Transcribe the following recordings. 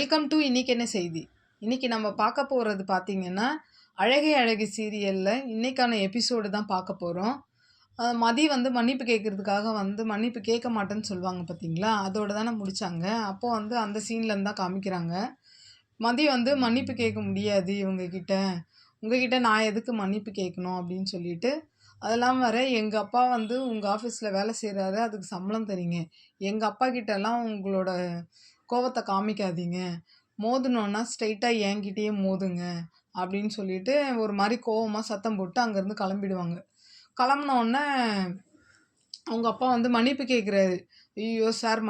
Welcome to இன்னைக்கு என்ன செய்தி. இன்னைக்கு நம்ம பார்க்க போகிறது பார்த்தீங்கன்னா, அழகே அழகு சீரியலில் இன்னைக்கான எபிசோடு தான் பார்க்க போகிறோம். மதி வந்து மன்னிப்பு கேட்கறதுக்காக வந்து மன்னிப்பு கேட்க மாட்டேன்னு சொல்லுவாங்க பார்த்தீங்களா, அதோட தானே முடித்தாங்க. அப்போது வந்து அந்த சீன்லேருந்து தான் காமிக்கிறாங்க. மதி வந்து மன்னிப்பு கேட்க முடியாது இவங்கக்கிட்ட, உங்ககிட்ட நான் எதுக்கு மன்னிப்பு கேட்கணும் அப்படின்னு சொல்லிட்டு, அதெல்லாம் வர எங்கள் அப்பா வந்து உங்கள் ஆஃபீஸில் வேலை செய்கிறாரு, அதுக்கு சம்பளம் தரீங்க, எங்கள் அப்பா கிட்டலாம் உங்களோட கோவத்தை காமிக்காதீங்க, மோதுனோன்னா ஸ்ட்ரைட்டாக என்கிட்டயே மோதுங்க அப்படின்னு சொல்லிட்டு ஒரு மாதிரி கோவமாக சத்தம் போட்டு அங்கேருந்து கிளம்பிடுவாங்க. கிளம்புனோடனே அவங்க அப்பா வந்து மன்னிப்பு கேட்குறாரு. ஐயோ சார்,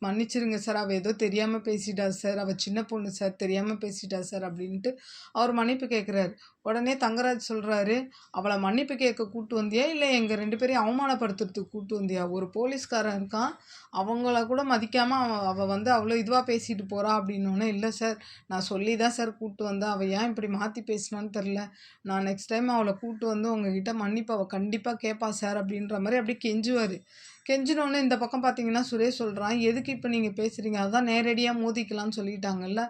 மன்னிச்சிருங்க சார், அவள் ஏதோ தெரியாமல் பேசிட்டா சார், அவள் சின்ன பொண்ணு சார், தெரியாமல் பேசிட்டா சார் அப்படின்ட்டு அவர் மன்னிப்பு கேட்குறாரு. உடனே தங்கராஜ் சொல்கிறாரு, அவளை மன்னிப்பு கேட்க கூட்டு வந்தியா இல்லை எங்கள் 2 பேரையும் அவமானப்படுத்துறதுக்கு கூட்டு வந்தியா? ஒரு போலீஸ்காரன் இருக்கான், அவங்கள கூட மதிக்காமல் அவள் வந்து அவ்வளோ இதுவாக பேசிட்டு போகிறா அப்படின்னோடனே, இல்லை சார், நான் சொல்லி தான் சார் கூட்டு வந்தேன், அவள் ஏன் இப்படி மாற்றி பேசினான்னு தெரில, நான் நெக்ஸ்ட் டைம் அவளை கூட்டு வந்து உங்ககிட்ட மன்னிப்பு அவள் கண்டிப்பாக கேட்பா சார் அப்படின்ற மாதிரி அப்படியே கெஞ்சுவார். கெஞ்சினோடனே இந்த பக்கம் பார்த்தீங்கன்னா சுரேஷ் சொல்கிறான், எதுக்கு இப்போ நீங்கள் பேசுகிறீங்க, அதான் நேரடியாக மோதிக்கலாம்னு சொல்லிட்டாங்கல்ல,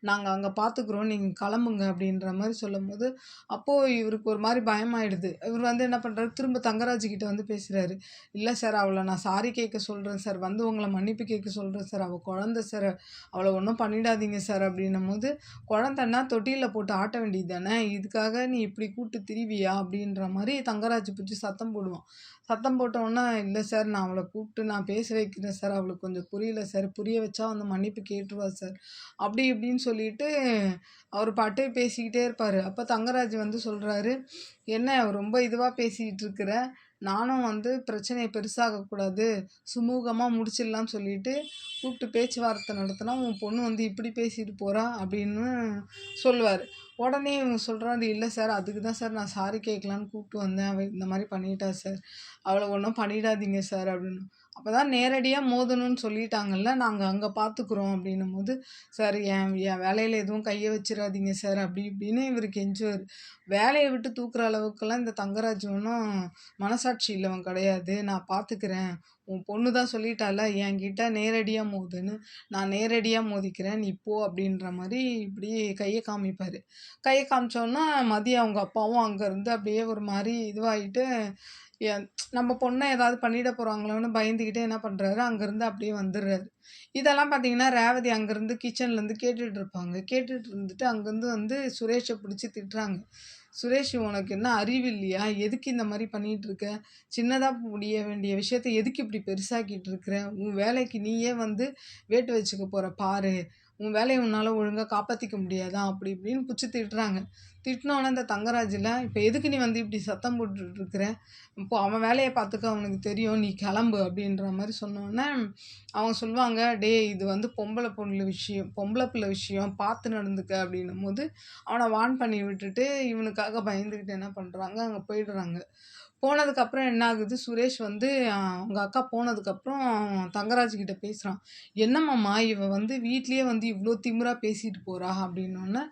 நாங்கள் அங்கே பார்த்துக்குறோம், நீங்கள் கிளம்புங்க அப்படின்ற மாதிரி சொல்லும்போது, அப்போது இவருக்கு ஒரு மாதிரி பயமாயிடுது. இவர் வந்து என்ன பண்ணுறாரு, திரும்ப தங்கராஜ் கிட்ட வந்து பேசுகிறாரு. இல்லை சார், அவளை நான் சாரி கேட்க சொல்கிறேன் சார், வந்து உங்களை மன்னிப்பு கேட்க சொல்கிறேன் சார், அவள் குழந்தை சார், அவளை ஒன்றும் பண்ணிடாதீங்க சார் அப்படின்னும் போது, குழந்தைன்னா தொட்டியில் போட்டு ஆட்ட வேண்டியது தானே, இதுக்காக நீ இப்படி கூட்டு திரிவியா அப்படின்ற மாதிரி தங்கராஜ் பிடிச்சி சத்தம் போடுவான். சத்தம் போட்டோன்னே, இல்லை சார், நான் அவளை கூப்பிட்டு நான் பேச வைக்கிறேன் சார், அவளுக்கு கொஞ்சம் புரியல சார், புரிய வச்சா வந்து மன்னிப்பு கேட்டுருவா சார் அப்படி இப்படின்னு சொல்லிட்டு அவர் பாட்டு பேசிக்கிட்டே இருப்பார். அப்போ தங்கராஜ் வந்து சொல்கிறாரு, என்ன ரொம்ப இதுவாக பேசிக்கிட்டு இருக்கிற, நானும் வந்து பிரச்சனையை பெருசாகக்கூடாது, சுமூகமாக முடிச்சிடலான்னு சொல்லிட்டு கூப்பிட்டு பேச்சுவார்த்தை நடத்தினா உன் பொண்ணு வந்து இப்படி பேசிட்டு போகிறா அப்படின்னு சொல்லுவார். உடனே இவங்க சொல்கிறாரு, இல்லை சார், அதுக்கு தான் சார் நான் சாரி கேட்கலான்னு கூப்பிட்டு வந்தேன், அவள் இந்த மாதிரி பண்ணிட்டா சார், அவளை ஒன்றும் பண்ணிடாதீங்க சார் அப்படின்னு. அப்போ தான் நேரடியாக மோதணும்னு சொல்லிட்டாங்கல்ல, நாங்கள் அங்கே பார்த்துக்குறோம் அப்படின்னும் போது, சார் என் என் வேலையில் எதுவும் கையை வச்சிடாதீங்க சார் அப்படி இப்படின்னு இவர் கெஞ்சுவார். வேலையை விட்டு தூக்குற அளவுக்குலாம் இந்த தங்கராஜ் ஒன்றும் மனசாட்சி இல்லவன் கிடையாது, நான் பார்த்துக்கிறேன், உன் பொண்ணு தான் சொல்லிட்டால என்கிட்ட நேரடியாக மோதுன்னு, நான் நேரடியாக மோதிக்கிறேன், நீ போ அப்படின்ற மாதிரி இப்படி கையை காமிப்பார். கையை காமிச்சோன்னா மதியம் அவங்க அப்பாவும் அங்கேருந்து அப்படியே ஒரு மாதிரி இதுவாகிட்டு, நம்ம பொண்ணை ஏதாவது பண்ணிட போகிறாங்களோன்னு பயந்துக்கிட்டே என்ன பண்ணுறாரு, அங்கேருந்து அப்படியே வந்துடுறாரு. இதெல்லாம் பார்த்தீங்கன்னா ரேவதி அங்கேருந்து கிச்சன்லேருந்து கேட்டுட்டு இருப்பாங்க. கேட்டுட்டு இருந்துட்டு அங்கேருந்து வந்து சுரேஷை பிடிச்சி திட்டுறாங்க. சுரேஷ், உனக்கு என்ன அறிவு இல்லையா, எதுக்கு இந்த மாதிரி பண்ணிகிட்டு இருக்க, சின்னதாக முடிய வேண்டிய விஷயத்த எதுக்கு இப்படி பெருசாக்கிட்டு இருக்கிற, உன் வேலைக்கு நீயே வந்து வேட்டு வச்சுக்க போகிற பாரு, உன் வேலையை உன்னால் ஒழுங்காக காப்பாற்றிக்க முடியாதா அப்படி இப்படின்னு பிடிச்சி திட்டுறாங்க. திட்டினோன்னே இந்த தங்கராஜில், இப்போ எதுக்கு நீ வந்து இப்படி சத்தம் போட்டுட்ருக்கிற, இப்போ அவன் வேலையை பார்த்துக்க அவனுக்கு தெரியும், நீ கிளம்பு அப்படின்ற மாதிரி சொன்னோன்னே அவங்க சொல்லுவாங்க, டே இது வந்து பொம்பளை பிள்ளை விஷயம், பார்த்து நடந்துக்க அப்படின்னும் போது அவனை வார்ன் பண்ணி விட்டுட்டு இவனுக்காக பயந்துக்கிட்டு என்ன பண்ணுறாங்க, அங்கே போயிடுறாங்க. போனதுக்கப்புறம் என்ன ஆகுது, சுரேஷ் வந்து அவங்க அக்கா போனதுக்கப்புறம் தங்கராஜ் கிட்ட பேசுகிறான். என்னம்மாம்மா இவ வந்து வீட்லேயே வந்து இவ்வளோ திமிரா பேசிட்டு போகிறா அப்படின்னோடனே,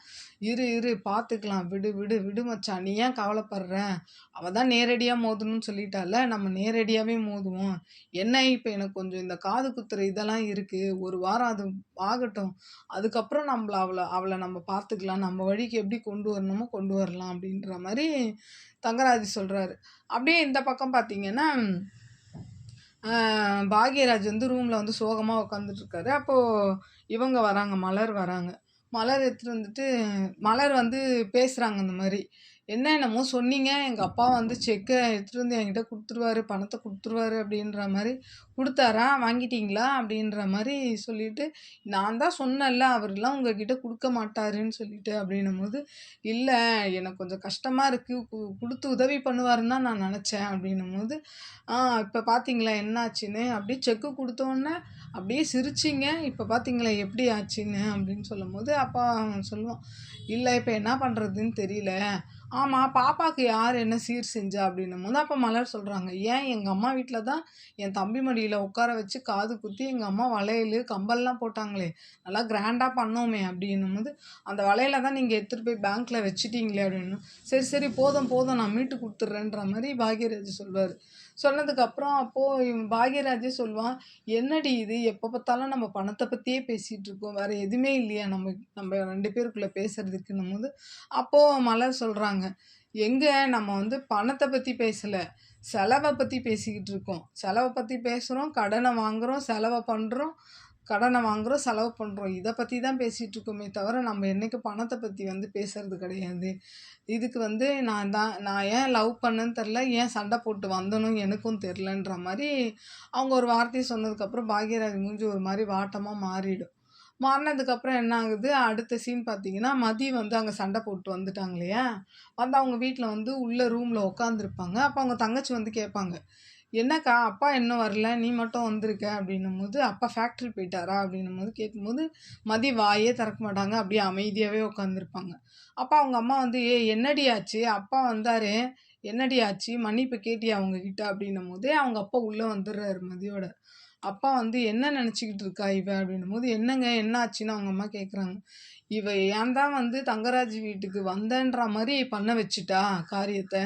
இரு இரு பார்த்துக்கலாம், விடு விடு விடு மச்சான், நீ ஏன் கவலைப்படுற, அவள் தான் நேரடியாக மோதணும்னு சொல்லிட்டால, நம்ம நேரடியாகவே மோதுவோம், என்ன இப்போ எனக்கு கொஞ்சம் இந்த காது குத்துற இதெல்லாம் இருக்குது, ஒரு வாரம் அது ஆகட்டும், அதுக்கப்புறம் அவளை நம்ம பார்த்துக்கலாம், நம்ம வழிக்கு எப்படி கொண்டு வரணுமோ கொண்டு வரலாம் அப்படின்ற மாதிரி தங்கராஜ் சொல்கிறாரு. அப்படியே இந்த பக்கம் பார்த்தீங்கன்னா பாக்யராஜ் வந்து ரூமில் வந்து சோகமாக உட்காந்துட்ருக்காரு. அப்போது இவங்க வராங்க, மலர் வராங்க. மலர் எடுத்துகிட்டு வந்துட்டு மலர் வந்து பேசுகிறாங்க, இந்த மாதிரி என்னமோ சொன்னீங்க, எங்கள் அப்பா வந்து செக்கை எடுத்துகிட்டு வந்து என்கிட்ட கொடுத்துருவாரு, பணத்தை கொடுத்துருவாரு அப்படின்ற மாதிரி கொடுத்தாரா, வாங்கிட்டீங்களா அப்படின்ற மாதிரி சொல்லிவிட்டு, நான் தான் சொன்னேன்ல அவர்லாம் உங்ககிட்ட கொடுக்க மாட்டாருன்னு சொல்லிட்டு அப்படின்னும் போது, இல்லை எனக்கு கொஞ்சம் கஷ்டமாக இருக்குது, கொடுத்து உதவி பண்ணுவாருன்னு தான் நான் நினச்சேன் அப்படின்னும் போது, இப்போ பார்த்தீங்களா என்னாச்சுன்னு, அப்படியே செக்கு கொடுத்தோன்னே அப்படியே சிரிச்சிங்க, இப்போ பார்த்தீங்களா எப்படி ஆச்சுன்னு அப்படின்னு சொல்லும் போது, அப்பா சொல்லுவான், இல்லை இப்போ என்ன பண்ணுறதுன்னு தெரியல, ஆமா. பாப்பாக்கு யார் என்ன சீர் செஞ்சா? அப்படின்னும்போது, அப்ப மலர் சொல்றாங்க. ஏன் எங்க அம்மா வீட்ல தான் என் தம்பி மடியில உட்கார வச்சு காது குத்தி, எங்க அம்மா வளையலு, கம்பல்லாம் போட்டாங்களே! நல்லா கிராண்டா பண்ணோமே! அப்படின்னும்போது, அந்த வளையல தான் நீங்க எடுத்துட்டு போய் பேங்க்ல வச்சுட்டீங்களே! அப்படின்னும். சரி, சரி போதும், போதும் நான் மீட்டு குடுத்துடுறேன்ற மாரி பாக்யராஜ் சொல்வாரு. சொன்னதுக்கப்புறம் அப்போ இவன் பாக்யராஜே சொல்வான், "என்னடி இது எப்ப பார்த்தாலும் நம்ம பணத்த பத்தியே பேசிட்டு இருக்கோம். வேற எதுவுமே இல்லையா நம்ம 2 பேருக்குள்ள பேசுறதுக்குன்னும்போது" அப்போ மலர் சொல்றாங்க, "எங்க நம்ம வந்து பணத்த பத்தி பேசல. செலவ பத்தி பேசிக்கிட்டு இருக்கோம். செலவ பத்தி பேசுறோம், கடன வாங்குறோம், செலவ பண்றோம். கடன வாங்குறோம், செலவு பண்றோம். இத பத்தி தான் பேசிட்டு இருக்கோமே தவிர, நம்ம என்னைக்கும் பணத்த பத்தி வந்து பேசுறது கிடையாது. இதுக்கு வந்து நான் ஏன் லவ் பண்ணேன்னு தெரியல. ஏன் சண்ட போட்டு வந்தேனும் எனக்கும் தெரியலன்ற" மாரி அவங்க ஒரு வார்த்தைய சொன்னதுக்கப்புறம் பாக்யராஜ் மூஞ்சி ஒரு மாரி வாட்டமா மாறிடும். மாறுனதுக்கப்புறம் என்ன ஆகுது, அடுத்த சீன் பார்த்தீங்கன்னா, மதி வந்து அங்க சண்ட போட்டு வந்துட்டாங்க இல்லையா? வந்து அவங்க வீட்ல வந்து உள்ள ரூம்ல உட்காந்துருப்பாங்க. அப்ப அவங்க தங்கச்சி வந்து கேட்பாங்க. "என்னக்கா அப்பா இன்னும் வரல, நீ மட்டும் வந்திருக்க" அப்படின்னும்போது, "அப்பா ஃபேக்ட்ரி போயிட்டாரா?" அப்படின்னும்போது கேட்கும்போது, மதி வாயே திறக்க மாட்டாங்க. அப்படியே அமைதியாவே உட்காந்துருப்பாங்க. அப்ப அவங்க அம்மா வந்து, "ஏய் என்னடி ஆச்சு? அப்பா வந்தாரே, என்னடி ஆச்சு? மன்னிப்பு கேட்டியா அவங்ககிட்ட?" அப்படின்னும்போது, அவங்க அப்பா உள்ள வந்துர்றாரு மதியோட. அப்பா வந்து "என்ன நெனச்சுக்கிட்டு இருக்கா இவ?" அப்படின்னும்போது, "என்னங்க என்ன ஆச்சுன்னு?" அவங்க அம்மா கேட்குறாங்க. "இவ ஏன் தான் வந்து தங்கராஜ் வீட்டுக்கு வந்தேன்ற மாரி பண்ண வச்சுட்டா காரியத்த.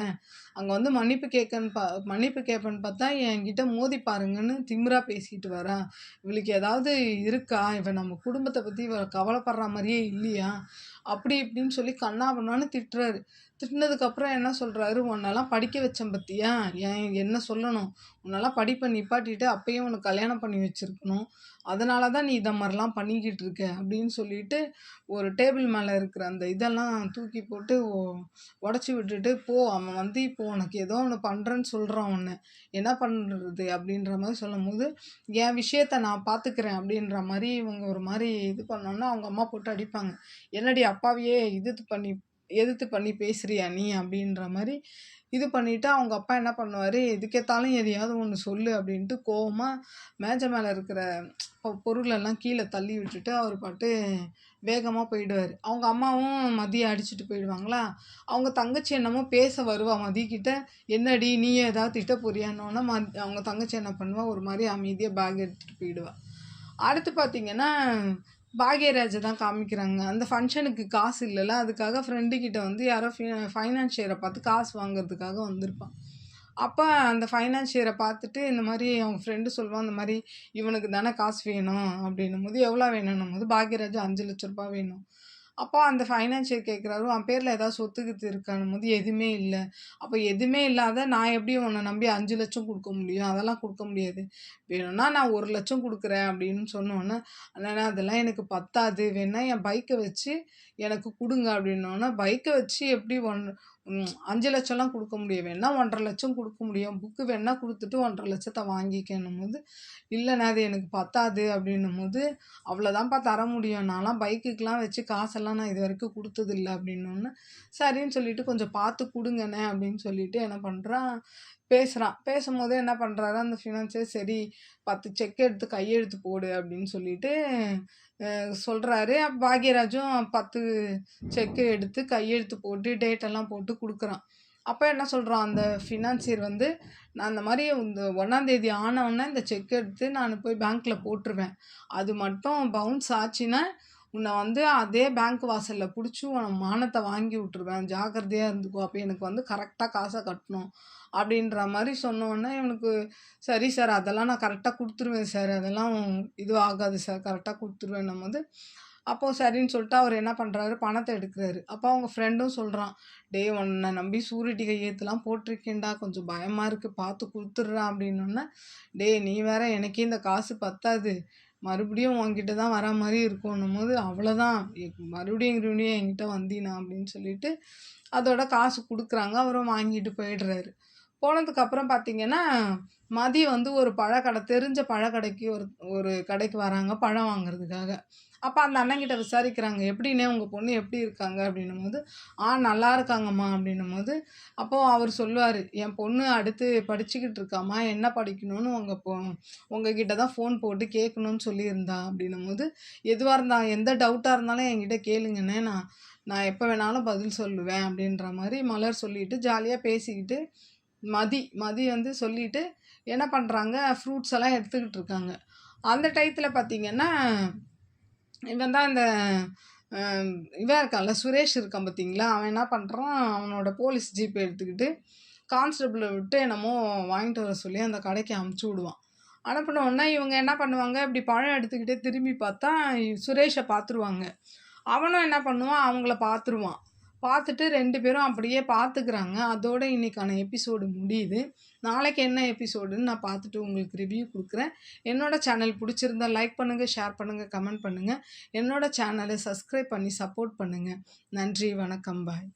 அங்க வந்து மன்னிப்பு கேட்பேன்னு பார்த்தா, என்கிட்ட மோதி பாருங்கன்னு திமிரா பேசிட்டு வரா. இவளுக்கு ஏதாவது இருக்கா? இவ நம்ம குடும்பத்த பத்தி இவ கவலைப்படுறா மாரியே இல்லையா?" அப்படி இப்படின்னு சொல்லி கன்னா பின்னான்னு திட்டுறாரு. திட்டுனதுக்கப்புறம் என்ன சொல்றாரு, "உன்னலாம் படிக்க வச்சேன் பாத்தியா? என்ன சொல்லணும்? உன்னலாம் படிப்ப நிப்பாட்டிட்டு அப்பயே உனக்கு கல்யாணம் பண்ணி வச்சிருக்கணும். அதனால தான் நீ இத மாரிலாம் பண்ணிக்கிட்டு இருக்க." அப்படின்னு சொல்லிட்டு, ஒரு டேபிள் மேல இருக்கிற அந்த இதெல்லாம் தூக்கி போட்டு உடைச்சு விட்டுட்டு, "போ அவன் வந்து இப்போ உனக்கு ஏதோ ஒண்ணு பண்றேன்னு சொல்றான் உன்ன. என்ன பண்றது?" அப்படின்ற மாரி சொல்லும்போது, "என் விஷயத்த நான் பார்த்துக்கிறேன்." அப்படின்ற மாரி இவங்க ஒரு மாரி இது பண்ணோனே, அவங்க அம்மா போட்டு அடிப்பாங்க. "என்னடி அப்பாவையே எதிர்த்து பண்ணி பேசுறியா நீ?" அப்படின்ற மாரி இது பண்ணிட்டு, அவங்க அப்பா என்ன பண்ணுவாரு, "எதுக்கெடுத்தாலும் எதையாவது ஒண்ணு சொல்லு" அப்படின்ட்டு கோவமா மேஜை மேல இருக்கிற பொருளெல்லாம் கீழ தள்ளி விட்டுட்டு, அவரு பாட்டு வேகமா போயிடுவாரு. அவங்க அம்மாவும் மதிய அடிச்சுட்டு போயிடுவாங்களா, அவங்க தங்கச்சி என்னமோ பேச வருவா மதிக்கிட்ட, "என்னடி நீயும் ஏதாவது திட்ட போறியான்னோன" அவங்க தங்கச்சி என்ன பண்ணுவா, ஒரு மாரி அமைதியா பேக் எடுத்துட்டு போயிடுவா. அடுத்து பார்த்தீங்கன்னா, பாக்யராஜ தான் காமிக்கிறாங்க. அந்த ஃபங்ஷனுக்கு காசு இல்லல்ல, அதுக்காக ஃப்ரெண்டு கிட்ட வந்து யாரோ ஃபைனான்சியர பார்த்து காசு வாங்குறதுக்காக வந்திருப்பான். அப்ப அந்த ஃபைனான்சியர பார்த்துட்டு இந்த மாரி அவங்க ஃப்ரெண்டு சொல்லுவான், இந்த மாரி "இவனுக்கு தானே காசு வேணும்" அப்படின்னும்போது, "எவ்வளோ வேணும்ன்னும்போது" பாக்யராஜ் ரூ. 5,00,000 வேணும். அப்போ அந்த ஃபைனான்சியர் கேட்குறாரு, "உன் பேர்ல ஏதாவது சொத்து கித்து இருக்கான்னும்போது" "எதுவுமே இல்ல." "அப்ப எதுவுமே இல்லாத நான் எப்படி உன்ன நம்பி 5,00,000 குடுக்க முடியும்? அதெல்லாம் குடுக்க முடியாது. வேணும்னா நான் 1,00,000 குடுக்குறேன்." அப்படின்னு சொன்னோனே, "அண்ணே அதெல்லாம் எனக்கு பத்தாது. வேணா என் பைக்க வச்சு எனக்கு குடுங்க." அப்படின்னோனே, "பைக்க வச்சு எப்படி 5,00,000லாம் குடுக்க முடியும். வேணா 1,50,000 குடுக்க முடியும். புக்கு வேணா குடுத்துட்டு 1,50,000 வாங்கிக்கன்னும்போது" "இல்லண்ணே அது எனக்கு பத்தாது." அப்படின்னும்போது, "அவ்வளோதான்ப்பா தர முடியும். நான்லாம் பைக்குக்குலாம் வச்சு காசெல்லாம் நான் இதுவரைக்கும் குடுத்ததில்ல." அப்படின்னோனே, சரின்னு சொல்லிட்டு, "கொஞ்சம் பார்த்து குடுங்கண்ணே." அப்படின்னு சொல்லிட்டு என்ன பண்றான், பேசுறான். பேசும்போதே என்ன பண்றாரு, அந்த ஃபினான்சியர், "சரி 10 செக் எடுத்து கையெழுத்து போடு." அப்படின்னு சொல்லிட்டு சொல்றாரு. பாக்யராஜும் 10 செக் எடுத்து கையெழுத்து போட்டு, டேட் எல்லாம் போட்டு குடுக்குறான். அப்ப என்ன சொல்றான் அந்த ஃபினான்சியர் வந்து, "நான் இந்த மாரி இந்த 1ஆம் தேதி ஆனவுனே இந்த செக் எடுத்து நானு போய் பேங்க்ல போட்டுருவேன். அது மட்டும் பவுன்ஸ் ஆச்சுன்னா, உன்ன வந்து அதே பேங்க் வாசல்ல புடிச்சு உன் மானத்த வாங்கி விட்டுருவேன். ஜாக்கிரதையா இருந்துக்கோ. அப்ப எனக்கு வந்து கரெக்ட்டா காச கட்டணும்." அப்படின்ற மாரி சொன்னவுனே இவனுக்கு, "சரி சார் அதெல்லாம் நான் கரெக்ட்டா குடுத்துருவேன் சார். அதெல்லாம் இதுவும் ஆகாது சார். கரெக்ட்டா குடுத்துருவேன்னும்போது" அப்போ சரின்னு சொல்லிட்டு அவரு என்ன பண்றாரு, பணத்த எடுக்குறாரு. அப்போ அவங்க ஃப்ரெண்டும் சொல்றான், "டேய் உன்ன நம்பி ஷூரிட்டி கையெழுத்துலாம் போட்டிருக்கேன்டா. கொஞ்சம் பயமா இருக்கு. பார்த்து குடுத்துடுறா" அப்படின்னோனே, "டேய் நீ வேற எனக்கே இந்த காசு பத்தாது. மறுபடியும் உன்கிட்ட தான் வரா மாரி இருக்கும்ன்னும்போது, அவ்வளோதான் மறுபடியும் என்கிட்ட வந்தீனா" அப்படின்னு சொல்லிட்டு, அதோட காசு குடுக்குறாங்க. அவரும் வாங்கிட்டு போயிடுறாரு. போனதுக்கப்புறம் பார்த்தீங்கன்னா, மதியம் வந்து ஒரு பழக்கடை தெரிஞ்ச பழக்கடைக்கு ஒரு ஒரு கடைக்கு வராங்க பழம் வாங்குறதுக்காக. அப்போ அந்த அண்ணன்கிட்ட விசாரிக்கிறாங்க, "எப்படிண்ணே உங்கள் பொண்ணு எப்படி இருக்காங்க?" அப்படின்னும்போது, நல்லா இருக்காங்கம்மா" அப்படின்னும்போது, அப்போது அவர் சொல்லுவார், "என் பொண்ணு அடுத்து படிச்சுக்கிட்டு இருக்காம்மா, என்ன படிக்கணும்னு உங்ககிட்ட தான் ஃபோன் போட்டு கேட்கணும்னு சொல்லியிருந்தா" அப்படின்னும்போது, "எதுவாக இருந்தா எந்த டவுட்டாக இருந்தாலும் என்கிட்ட கேளுங்கண்ணே, நான் நான் எப்போ வேணாலும் பதில் சொல்லுவேன்" அப்படின்ற மாதிரி மலர் சொல்லிட்டு ஜாலியாக பேசிக்கிட்டு, மதி வந்து சொல்லிட்டு என்ன பண்ணுறாங்க, ஃப்ரூட்ஸ் எல்லாம் எடுத்துக்கிட்டு இருக்காங்க. அந்த டயத்துல பார்த்தீங்கன்னா, இவன் தான் இந்த அ இவன் இருக்கான்ல, சுரேஷ் இருக்கான் பார்த்தீங்களா? அவன் என்ன பண்றான், அவனோட போலீஸ் ஜீப் எடுத்துக்கிட்டு, கான்ஸ்டபிள விட்டு என்னமோ வாங்கிட்டு வர சொல்லி அந்த கடைக்கு அனுப்பிச்சு விடுவான். அனுப்புன உடனே இவங்க என்ன பண்ணுவாங்க, இப்படி பழம் எடுத்துக்கிட்டே திரும்பி பார்த்தா, சுரேஷ பார்த்துருவாங்க. அவனும் என்ன பண்ணுவான், அவங்கள பார்த்துருவான். பார்த்துட்டு 2 பேரும் அப்படியே பார்த்துக்கிறாங்க. அதோட இன்னைக்கான எபிசோடு முடியுது. நாளைக்கு என்ன எபிசோடுன்னு நான் பார்த்துட்டு உங்களுக்கு ரிவ்யூ குடுக்குறேன். என்னோட சேனல் புடிச்சிருந்தா லைக் பண்ணுங்க, ஷேர் பண்ணுங்க, கமெண்ட் பண்ணுங்க. என்னோட சேனல சப்ஸ்கிரைப் பண்ணி சப்போர்ட் பண்ணுங்க. நன்றி, வணக்கம், பாய்.